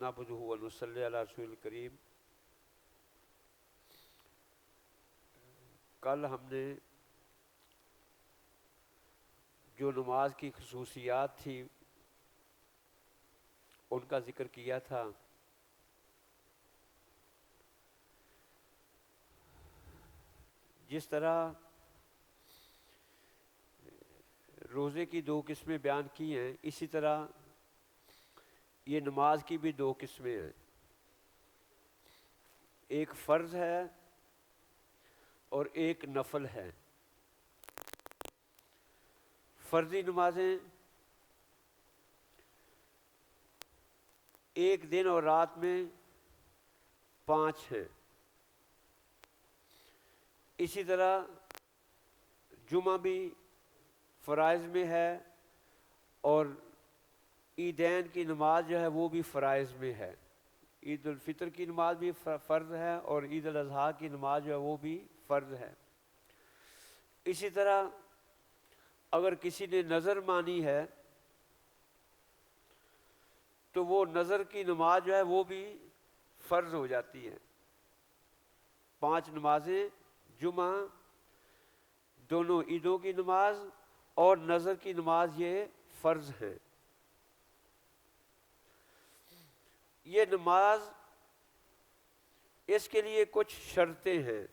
نعبدہ و نصلی علی رسول الکریم۔ کل ہم نے جو نماز کی خصوصیات تھی ان کا ذکر کیا تھا۔ جس طرح روزے کی 2 قسمیں بیان کی ہیں، اسی طرح یہ نماز کی بھی 2 قسمیں ہیں، ایک فرض ہے اور ایک نفل ہے۔ فرضی نمازیں ایک دن اور رات میں 5 ہیں، اسی طرح جمعہ بھی فرائض میں ہے اور عیدین کی نماز جو ہے وہ بھی فرائض میں ہے۔ عید الفطر کی نماز بھی فرض ہے اور عید الاضحیٰ کی نماز جو ہے وہ بھی فرض ہے۔ اسی طرح اگر کسی نے نظر مانی ہے تو وہ نظر کی نماز جو ہے وہ بھی فرض ہو جاتی ہے۔ 5 نمازیں، جمعہ، دونوں عیدوں کی نماز اور نظر کی نماز، یہ فرض ہیں۔ یہ نماز، اس کے لیے کچھ شرطیں ہیں۔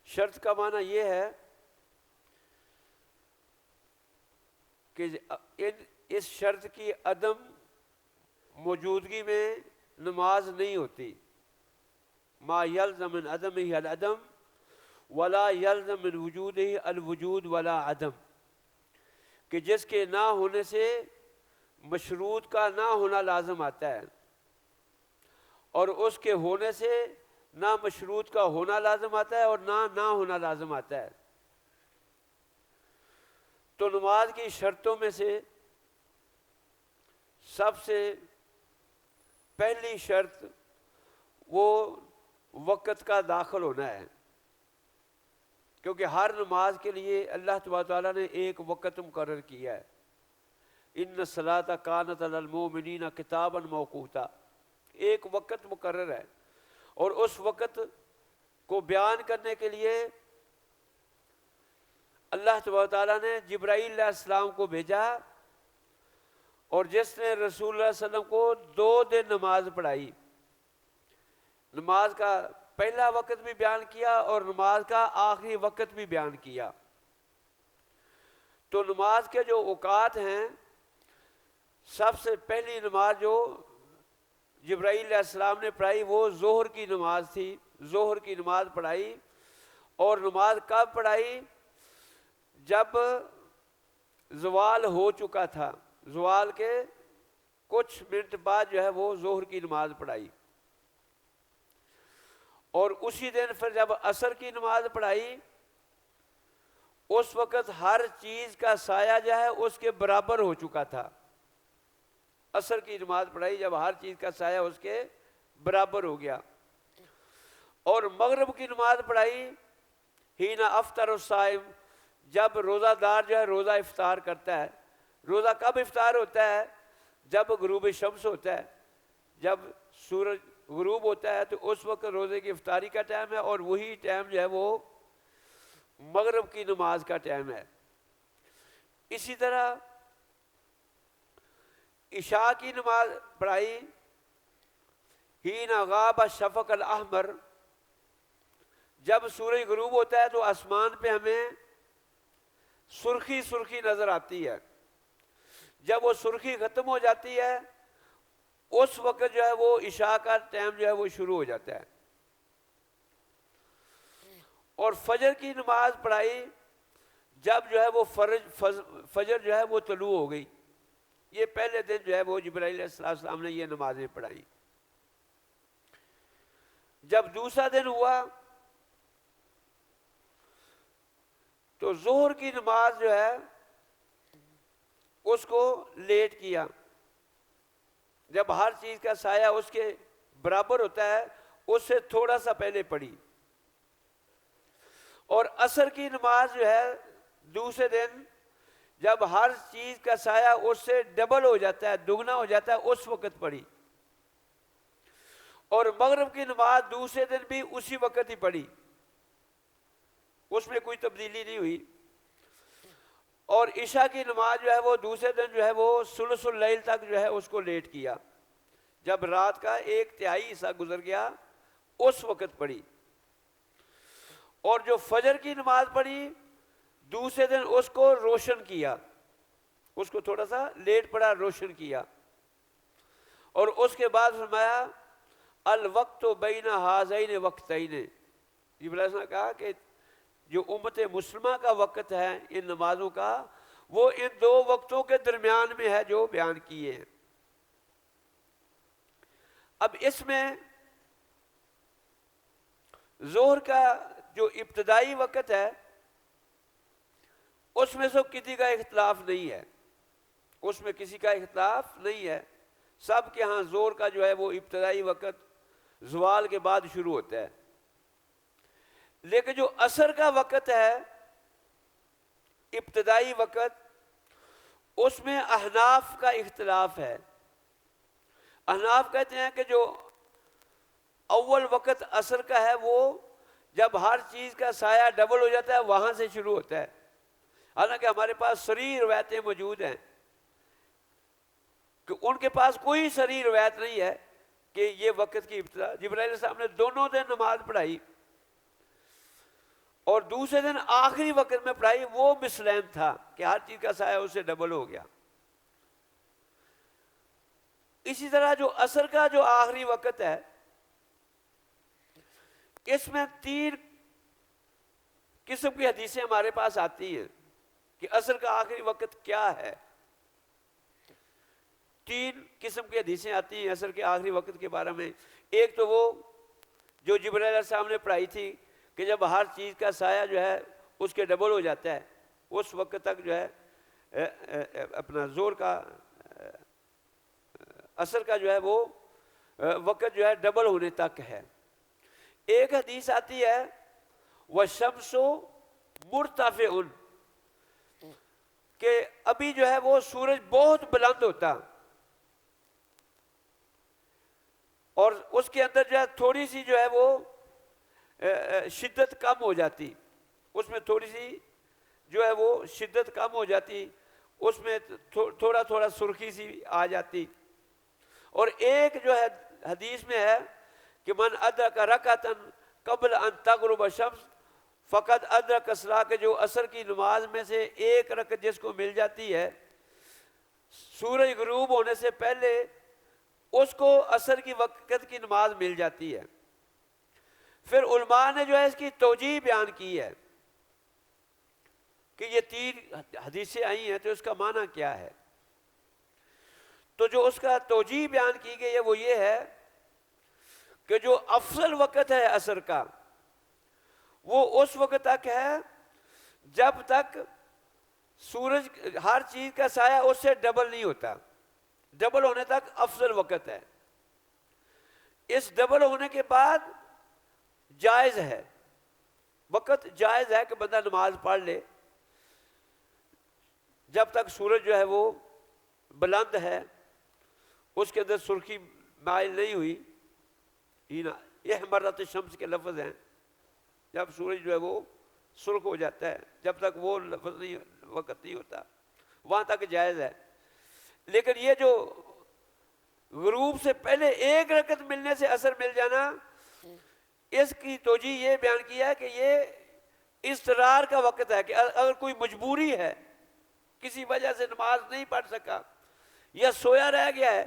شرط کا معنی یہ ہے کہ اس شرط کی عدم موجودگی میں نماز نہیں ہوتی۔ ما یلزم من عدمہ العدم ولا یلزم من وجودہ الوجود ولا عدم، کہ جس کے نہ ہونے سے مشروط کا نہ ہونا لازم آتا ہے اور اس کے ہونے سے نہ مشروط کا ہونا لازم آتا ہے اور نہ ہونا لازم آتا ہے۔ تو نماز کی شرطوں میں سے سب سے پہلی شرط وہ وقت کا داخل ہونا ہے، کیونکہ ہر نماز کے لیے اللہ تبارک و تعالیٰ نے ایک وقت مقرر کیا ہے۔ ان الصلاۃ کانت علی المؤمنین کتابا موقوتا، ایک وقت مقرر ہے، اور اس وقت کو بیان کرنے کے لیے اللہ تبارک و تعالیٰ نے جبرائیل علیہ السلام کو بھیجا، اور جس نے رسول اللہ صلی اللہ علیہ وسلم کو 2 دن نماز پڑھائی، نماز کا پہلا وقت بھی بیان کیا اور نماز کا آخری وقت بھی بیان کیا۔ تو نماز کے جو اوقات ہیں، سب سے پہلی نماز جو جبرائیل علیہ السلام نے پڑھائی وہ ظہر کی نماز تھی۔ ظہر کی نماز پڑھائی، اور نماز کب پڑھائی؟ جب زوال ہو چکا تھا، زوال کے کچھ منٹ بعد جو ہے وہ ظہر کی نماز پڑھائی، اور اسی دن پھر جب عصر کی نماز پڑھائی، اس وقت ہر چیز کا سایہ جو ہے اس کے برابر ہو چکا تھا۔ عصر کی نماز پڑھائی جب ہر چیز کا سایہ اس کے برابر ہو گیا، اور مغرب کی نماز پڑھائی حین افطر الصائم، جب روزہ دار جو ہے روزہ افطار کرتا ہے۔ روزہ کب افطار ہوتا ہے؟ جب غروب شمس ہوتا ہے، جب سورج غروب ہوتا ہے تو اس وقت روزے کی افطاری کا ٹائم ہے، اور وہی ٹائم جو ہے وہ مغرب کی نماز کا ٹائم ہے۔ اسی طرح عشاء کی نماز پڑھائی حین غاب الشفق الاحمر، جب سورج غروب ہوتا ہے تو آسمان پہ ہمیں سرخی سرخی نظر آتی ہے، جب وہ سرخی ختم ہو جاتی ہے اس وقت جو ہے وہ عشاء کا ٹائم جو ہے وہ شروع ہو جاتا ہے۔ اور فجر کی نماز پڑھائی جب جو ہے وہ فجر جو ہے وہ طلوع ہو گئی۔ یہ پہلے دن جو ہے وہ جبرائیل علیہ السلام نے یہ نمازیں پڑھائی۔ جب دوسرا دن ہوا تو ظہر کی نماز جو ہے اس کو لیٹ کیا، جب ہر چیز کا سایہ اس کے برابر ہوتا ہے اس سے تھوڑا سا پہلے پڑھی۔ اور عصر کی نماز جو ہے دوسرے دن جب ہر چیز کا سایہ اس سے ڈبل ہو جاتا ہے، دگنا ہو جاتا ہے، اس وقت پڑھی. اور مغرب کی نماز دوسرے دن بھی اسی وقت ہی پڑھی، اس میں کوئی تبدیلی نہیں ہوئی. اور عشاء کی نماز جو ہے وہ دوسرے دن جو ہے وہ ثلث اللیل تک جو ہے اس کو لیٹ کیا، جب رات کا 1/3 حصہ گزر گیا اس وقت پڑھی. اور جو فجر کی نماز پڑھی دوسرے دن اس کو روشن کیا، اس کو تھوڑا سا لیٹ پڑا، روشن کیا. اور اس کے بعد فرمایا الوقت بین ہذین وقتین. جبرائیل علیہ السلام نے کہا کہ جو امت مسلمہ کا وقت ہے ان نمازوں کا، وہ ان دو وقتوں کے درمیان میں ہے جو بیان کیے ہیں. اب اس میں ظہر کا جو ابتدائی وقت ہے اس میں سب کسی کا اختلاف نہیں ہے، اس میں کسی کا اختلاف نہیں ہے. سب کے ہاں ظہر کا جو ہے وہ ابتدائی وقت زوال کے بعد شروع ہوتا ہے. لیکن جو عصر کا وقت ہے ابتدائی وقت، اس میں احناف کا اختلاف ہے. احناف کہتے ہیں کہ جو اول وقت عصر کا ہے وہ جب ہر چیز کا سایہ ڈبل ہو جاتا ہے وہاں سے شروع ہوتا ہے. حالانکہ ہمارے پاس صریح روایتیں موجود ہیں کہ ان کے پاس کوئی صریح روایت نہیں ہے کہ یہ وقت کی ابتدا. جبرائیل علیہ السلام نے دونوں دن نماز پڑھائی اور دوسرے دن آخری وقت میں پڑھائی، وہ مثلین تھا کہ ہر چیز کا سایہ اس سے ڈبل ہو گیا. اسی طرح جو عصر کا جو آخری وقت ہے اس میں 3 قسم کی حدیثیں ہمارے پاس آتی ہیں کہ عصر کا آخری وقت کیا ہے. 3 قسم کی حدیثیں آتی ہیں عصر کے آخری وقت کے بارے میں. ایک تو وہ جو جبرائیل علیہ السلام نے پڑھائی تھی کہ جب ہر چیز کا سایہ جو ہے اس کے ڈبل ہو جاتا ہے اس وقت تک جو ہے اپنا زور کا عصر کا جو ہے وہ وقت جو ہے ڈبل ہونے تک ہے. ایک حدیث آتی ہے وَالشَّمْسُ مُرْتَفِعٌ، کہ ابھی جو ہے وہ سورج بہت بلند ہوتا اور اس کے اندر جو ہے تھوڑی سی جو ہے وہ شدت کم ہو جاتی، اس میں تھوڑی سی جو ہے وہ شدت کم ہو جاتی، اس میں تھوڑا تھوڑا سرخی سی آ جاتی. اور ایک جو ہے حدیث میں ہے کہ من ادرک رکعتن قبل ان تغرب الشمس فقط ادرک الصلاۃ، کہ جو عصر کی نماز میں سے ایک رکعت جس کو مل جاتی ہے سورج غروب ہونے سے پہلے، اس کو عصر کی وقت کی نماز مل جاتی ہے. پھر علماء نے جو ہے اس کی توجیہ بیان کی ہے کہ یہ 3 حدیثیں آئی ہیں تو اس کا معنی کیا ہے. تو جو اس کا توجیہ بیان کی گئی ہے وہ یہ ہے کہ جو افضل وقت ہے عصر کا وہ اس وقت تک ہے جب تک سورج ہر چیز کا سایہ اس سے ڈبل نہیں ہوتا. ڈبل ہونے تک افضل وقت ہے. اس ڈبل ہونے کے بعد جائز ہے، وقت جائز ہے کہ بندہ نماز پڑھ لے جب تک سورج جو ہے وہ بلند ہے، اس کے اندر سرخی مائل نہیں ہوئی. یہ مرت شمس کے لفظ ہیں، جب سورج جو ہے وہ سرخ ہو جاتا ہے جب تک وہ لفظ نہیں وقت نہیں ہوتا وہاں تک جائز ہے. لیکن یہ جو غروب سے پہلے ایک رکعت ملنے سے عصر مل جانا، اس کی توجیہ یہ بیان کیا ہے کہ یہ اضطرار کا وقت ہے کہ اگر کوئی مجبوری ہے، کسی وجہ سے نماز نہیں پڑھ سکا یا سویا رہ گیا ہے،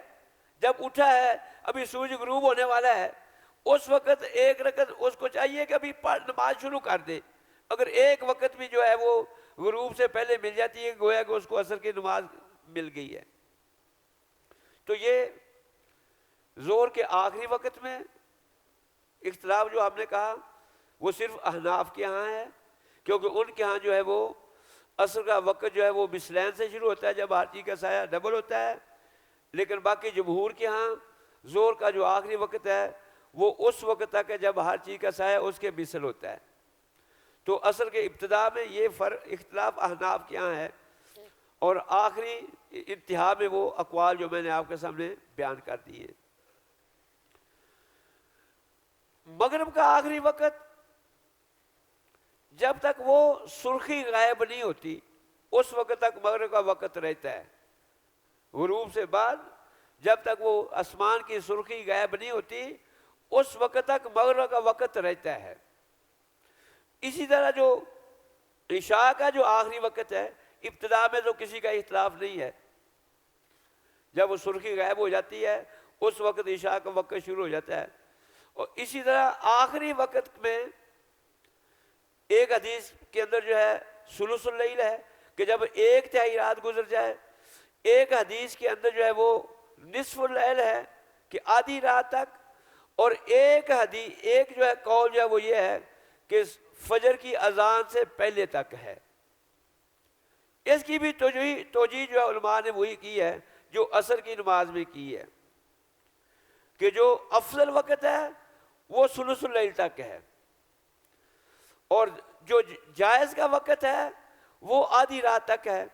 جب اٹھا ہے ابھی سورج غروب ہونے والا ہے، اس وقت ایک رکعت اس کو چاہیے کہ ابھی نماز شروع کر دے. اگر ایک وقت بھی جو ہے وہ غروب سے پہلے مل جاتی ہے گویا کہ اس کو عصر کی نماز مل گئی ہے. تو یہ ظہر کے آخری وقت میں اختلاف جو آپ نے کہا وہ صرف احناف کے ہاں ہے، کیونکہ ان کے ہاں جو ہے وہ عصر کا وقت جو ہے وہ مثلین سے شروع ہوتا ہے جب ہر چیز کا سایہ ڈبل ہوتا ہے. لیکن باقی جمہور کے ہاں ظہر کا جو آخری وقت ہے وہ اس وقت تک ہے جب ہر چیز کا سایہ اس کے مثل ہوتا ہے. تو عصر کے ابتدا میں یہ فرق اختلاف احناف کے ہاں ہے. اور آخری انتہا میں وہ اقوال جو میں نے آپ کے سامنے بیان کر دیے. مغرب کا آخری وقت جب تک وہ سرخی غائب نہیں ہوتی اس وقت تک مغرب کا وقت رہتا ہے. غروب سے بعد جب تک وہ آسمان کی سرخی غائب نہیں ہوتی اس وقت تک مغرب کا وقت رہتا ہے. اسی طرح جو عشاء کا جو آخری وقت ہے ابتدا میں تو کسی کا اختلاف نہیں ہے. جب وہ سرخی غائب ہو جاتی ہے اس وقت عشاء کا وقت شروع ہو جاتا ہے. اور اسی طرح آخری وقت میں ایک حدیث کے اندر جو ہے ثلث اللیل ہے کہ جب ایک تہائی رات گزر جائے. ایک حدیث کے اندر جو ہے وہ نصف اللیل ہے کہ آدھی رات تک. اور ایک جو ہے قول جو ہے وہ یہ ہے کہ فجر کی اذان سے پہلے تک ہے. اس کی بھی توجیہ جو ہے علماء نے وہی کی ہے جو عصر کی نماز میں کی ہے کہ جو افضل وقت ہے وہ ثلث اللیل تک ہے اور جو جائز کا وقت ہے وہ آدھی رات تک ہے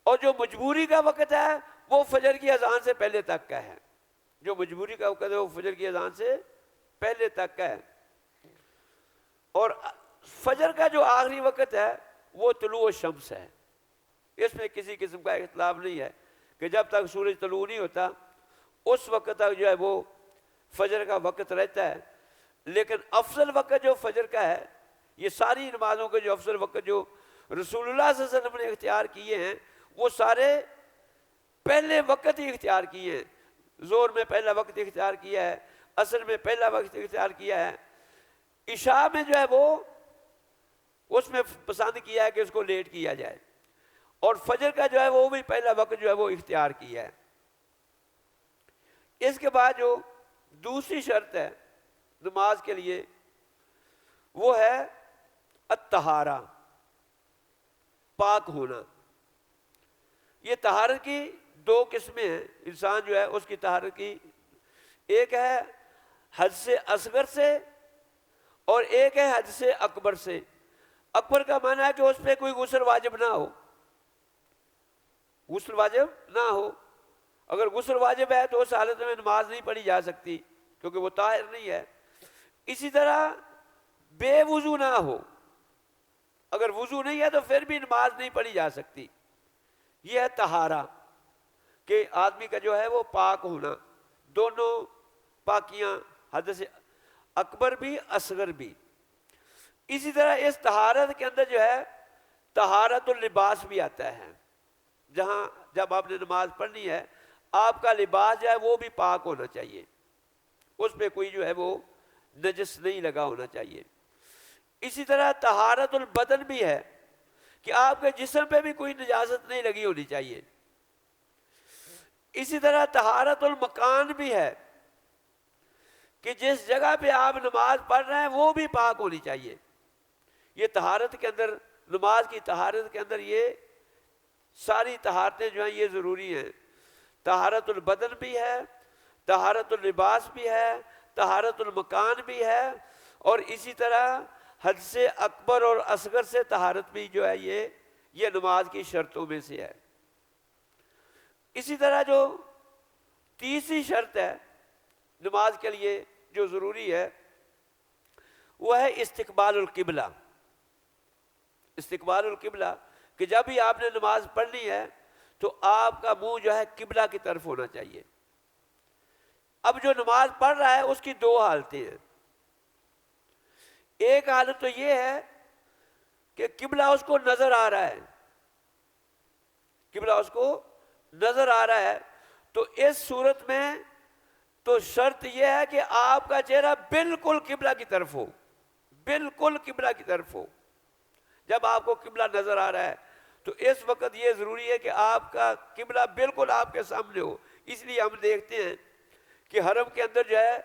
اور جو مجبوری کا وقت ہے وہ فجر کی اذان سے پہلے تک کا ہے. جو مجبوری کا وقت ہے وہ فجر کی اذان سے پہلے تک کا ہے. اور فجر کا جو آخری وقت ہے وہ طلوع الشمس ہے. اس میں کسی قسم کا اختلاف نہیں ہے کہ جب تک سورج طلوع نہیں ہوتا اس وقت تک جو ہے وہ فجر کا وقت رہتا ہے. لیکن افضل وقت جو فجر کا ہے یہ ساری نمازوں کے جو افضل وقت جو رسول اللہ صلی اللہ علیہ وسلم نے اختیار کیے ہیں وہ سارے پہلے وقت ہی اختیار کیے ہیں. ظہر میں پہلا وقت اختیار کیا ہے, عصر میں پہلا وقت اختیار کیا ہے, عشاء میں جو ہے وہ اس میں پسند کیا ہے کہ اس کو لیٹ کیا جائے, اور فجر کا جو ہے وہ بھی پہلا وقت جو ہے وہ اختیار کیا ہے. اس کے بعد جو دوسری شرط ہے نماز کے لیے وہ ہے الطہارہ, پاک ہونا. یہ طہارت کی دو قسمیں ہیں. انسان جو ہے اس کی طہارت کی ایک ہے حدث اصغر سے اور ایک ہے حدث اکبر سے. اکبر کا معنی ہے کہ اس پہ کوئی غسل واجب نہ ہو, غسل واجب نہ ہو. اگر غسل واجب ہے تو اس حالت میں نماز نہیں پڑھی جا سکتی کیونکہ وہ طاہر نہیں ہے. اسی طرح بے وضو نہ ہو, اگر وضو نہیں ہے تو پھر بھی نماز نہیں پڑھی جا سکتی. یہ ہے طہارہ کہ آدمی کا جو ہے وہ پاک ہونا, دونوں پاکیاں, حدث اکبر بھی اصغر بھی. اسی طرح اس طہارت کے اندر جو ہے طہارت اللباس بھی آتا ہے, جہاں جب آپ نے نماز پڑھنی ہے آپ کا لباس جو ہے وہ بھی پاک ہونا چاہیے, اس پہ کوئی جو ہے وہ نجس نہیں لگا ہونا چاہیے. اسی طرح طہارت البدن بھی ہے کہ آپ کے جسم پہ بھی کوئی نجاست نہیں لگی ہونی چاہیے. اسی طرح طہارت المکان بھی ہے کہ جس جگہ پہ آپ نماز پڑھ رہے ہیں وہ بھی پاک ہونی چاہیے. یہ طہارت کے اندر, نماز کی طہارت کے اندر یہ ساری طہارتیں جو ہیں یہ ضروری ہیں. طہارت البدن بھی ہے, طہارت اللباس بھی ہے, طہارت المکان بھی ہے, اور اسی طرح حدث اکبر اور اصغر سے طہارت بھی جو ہے یہ نماز کی شرطوں میں سے ہے. اسی طرح جو تیسری شرط ہے نماز کے لیے جو ضروری ہے وہ ہے استقبال القبلہ. استقبال القبلہ کہ جب بھی آپ نے نماز پڑھنی ہے تو آپ کا منہ جو ہے قبلہ کی طرف ہونا چاہیے. اب جو نماز پڑھ رہا ہے اس کی دو حالتیں ہیں. ایک حالت تو یہ ہے کہ قبلہ اس کو نظر آ رہا ہے, قبلہ اس کو نظر آ رہا ہے, تو اس صورت میں تو شرط یہ ہے کہ آپ کا چہرہ بالکل قبلہ کی طرف ہو, بالکل قبلہ کی طرف ہو. جب آپ کو قبلہ نظر آ رہا ہے تو اس وقت یہ ضروری ہے کہ آپ کا قبلہ بالکل آپ کے سامنے ہو. اس لیے ہم دیکھتے ہیں کہ حرم کے اندر جو ہے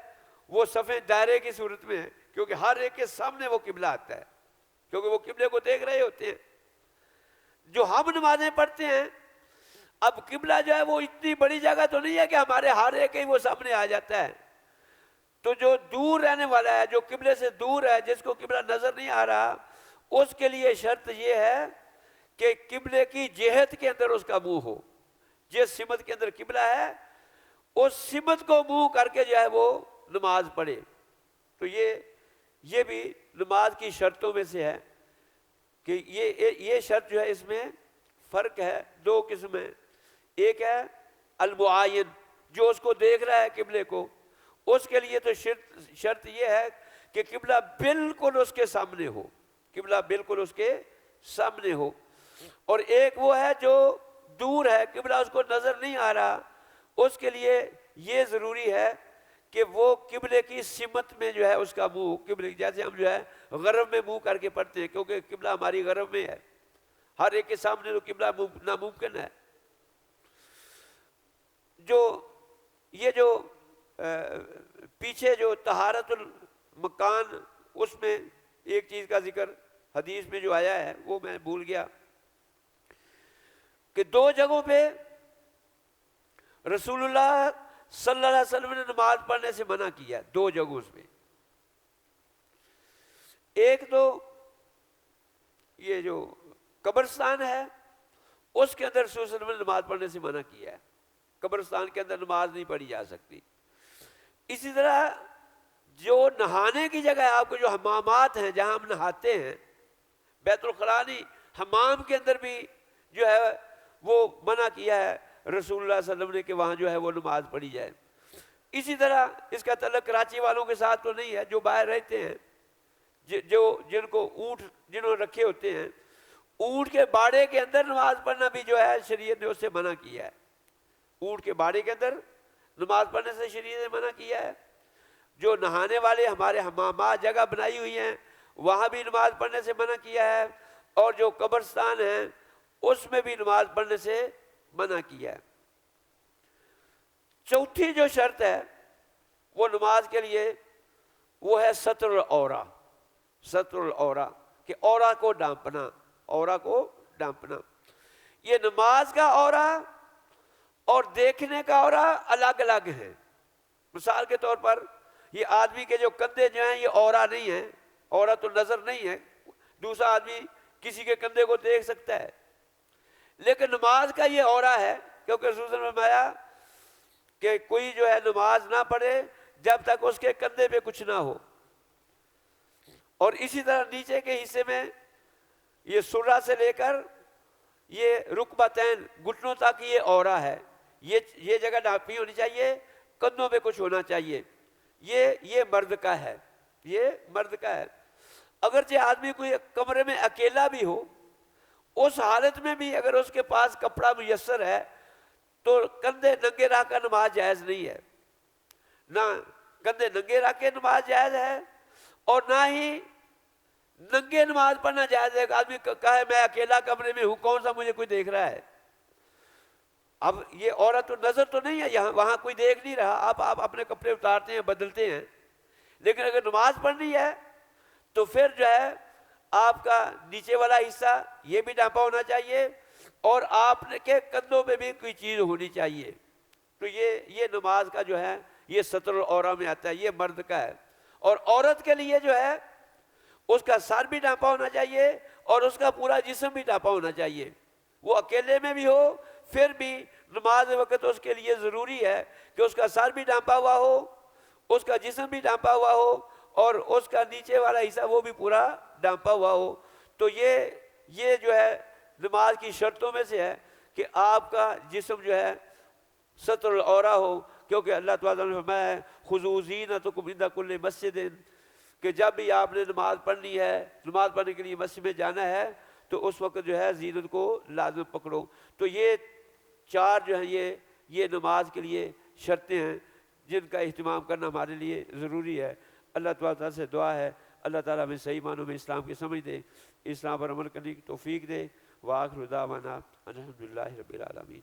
وہ صفیں دائرے کی صورت میں ہے کیونکہ ہر ایک کے سامنے وہ قبلہ آتا ہے, کیونکہ وہ قبلے کو دیکھ رہے ہوتے ہیں. جو ہم نمازیں پڑھتے ہیں اب قبلہ جو ہے وہ اتنی بڑی جگہ تو نہیں ہے کہ ہمارے ہر ایک ہی وہ سامنے آ جاتا ہے. تو جو دور رہنے والا ہے, جو قبلے سے دور ہے, جس کو قبلہ نظر نہیں آ رہا, اس کے لیے شرط یہ ہے کہ قبلے کی جہت کے اندر اس کا منہ ہو، جس سمت کے اندر قبلہ ہے اس سمت کو منہ کر کے جو ہے وہ نماز پڑھے۔ تو یہ بھی نماز کی شرطوں میں سے ہے کہ یہ شرط جو ہے، اس میں فرق ہے، دو قسم ہے۔ ایک ہے المعین، جو اس کو دیکھ رہا ہے قبلے کو، اس کے لیے تو شرط یہ ہے کہ قبلہ بالکل اس کے سامنے ہو، قبلہ بالکل اس کے سامنے ہو۔ اور ایک وہ ہے جو دور ہے، قبلہ اس کو نظر نہیں آ رہا، اس کے لیے یہ ضروری ہے کہ وہ قبلے کی سمت میں جو ہے اس کا منہ، قبلے جیسے ہم جو ہے غرب میں منہ کر کے پڑھتے ہیں، کیونکہ قبلہ ہماری غرب میں ہے، ہر ایک کے سامنے تو قبلہ ناممکن ہے۔ یہ جو پیچھے جو طہارت المکان، اس میں ایک چیز کا ذکر حدیث میں جو آیا ہے وہ میں بھول گیا کہ دو جگہوں پہ رسول اللہ صلی اللہ علیہ وسلم نے نماز پڑھنے سے منع کیا، دو جگہوں میں۔ ایک تو یہ جو قبرستان ہے اس کے اندر رسول اللہ علیہ وسلم نے نماز پڑھنے سے منع کیا ہے، قبرستان کے اندر نماز نہیں پڑھی جا سکتی۔ اسی طرح جو نہانے کی جگہ ہے، آپ کو جو حمامات ہیں جہاں ہم نہاتے ہیں، بیت الخلاء حمام کے اندر بھی جو ہے وہ منع کیا ہے رسول اللہ صلی اللہ علیہ وسلم نے کہ وہاں جو ہے وہ نماز پڑھی جائے۔ اسی طرح اس کا تعلق کراچی والوں کے ساتھ تو نہیں ہے، جو باہر رہتے ہیں، جن کو اونٹ جنہوں نے رکھے ہوتے ہیں، اونٹ کے باڑے کے اندر نماز پڑھنا بھی جو ہے شریعت نے اس سے منع کیا ہے۔ اونٹ کے باڑے کے اندر نماز پڑھنے سے شریعت نے منع کیا ہے۔ جو نہانے والے ہمارے حمامات جگہ بنائی ہوئی ہیں وہاں بھی نماز پڑھنے سے منع کیا ہے، اور جو قبرستان ہیں اس میں بھی نماز پڑھنے سے منع کیا ہے۔ چوتھی جو شرط ہے وہ نماز کے لیے وہ ہے ستر العورہ، ستر العورہ، کہ عورہ کو ڈھانپنا، عورہ کو ڈھانپنا۔ یہ نماز کا عورہ اور دیکھنے کا عورہ الگ الگ ہے۔ مثال کے طور پر یہ آدمی کے جو کندھے جو ہیں یہ عورہ نہیں ہے، عورہ تو نظر نہیں ہے، دوسرا آدمی کسی کے کندھے کو دیکھ سکتا ہے، لیکن نماز کا یہ عورہ ہے، کیونکہ رسول صلی اللہ علیہ وسلم نے فرمایا کہ کوئی جو ہے نماز نہ پڑھے جب تک اس کے کندھے پہ کچھ نہ ہو۔ اور اسی طرح نیچے کے حصے میں یہ سرہ سے لے کر یہ رکبتین، گھٹنوں تک یہ عورہ ہے، یہ جگہ ڈھانپی ہونی چاہیے، کندھوں پہ کچھ ہونا چاہیے، یہ مرد کا ہے، یہ مرد کا ہے۔ اگرچہ آدمی کوئی کمرے میں اکیلا بھی ہو، اس حالت میں بھی اگر اس کے پاس کپڑا میسر ہے تو کندھے ننگے رکھ کر نماز جائز نہیں ہے، نہ کندھے ننگے رکھ کے نماز جائز ہے اور نہ ہی ننگے نماز پڑھنا جائز ہے۔ آدمی کہے میں اکیلا کمرے میں ہوں، کون سا مجھے کوئی دیکھ رہا ہے؟ اب یہ عورت تو نظر تو نہیں ہے یہاں، وہاں کوئی دیکھ نہیں رہا، آپ اپنے کپڑے اتارتے ہیں بدلتے ہیں، لیکن اگر نماز پڑھنی ہے تو پھر جو ہے آپ کا نیچے والا حصہ یہ بھی ڈھانپا ہونا چاہیے اور آپ کے کندھوں پہ بھی کوئی چیز ہونی چاہیے۔ تو یہ نماز کا جو ہے یہ ستر العورہ میں آتا ہے، یہ مرد کا ہے۔ اور عورت کے لیے جو ہے اس کا سر بھی ڈھانپا ہونا چاہیے اور اس کا پورا جسم بھی ڈھانپا ہونا چاہیے، وہ اکیلے میں بھی ہو پھر بھی نماز وقت اس کے لیے ضروری ہے کہ اس کا سر بھی ڈھانپا ہوا ہو، اس کا جسم بھی ڈھانپا ہوا ہو اور اس کا نیچے والا حصہ وہ بھی پورا ڈھانپا ہوا ہو۔ تو یہ جو ہے نماز کی شرطوں میں سے ہے کہ آپ کا جسم جو ہے ستر العورہ ہو، کیونکہ اللہ تعالیٰ نے فرمایا ہے خذوا زینتکم عند کل مسجد، کہ جب بھی آپ نے نماز پڑھنی ہے، نماز پڑھنے کے لیے مسجد میں جانا ہے تو اس وقت جو ہے زینت کو لازم پکڑو۔ تو یہ چار جو ہیں یہ نماز کے لیے شرطیں ہیں جن کا اہتمام کرنا ہمارے لیے ضروری ہے۔ اللہ تعالیٰ سے دعا ہے اللہ تعالیٰ ہمیں صحیح معنوں میں اسلام کی سمجھ دے، اسلام پر عمل کرنے کی توفیق دے۔ وآخر دعوانا الحمدللہ رب العالمین۔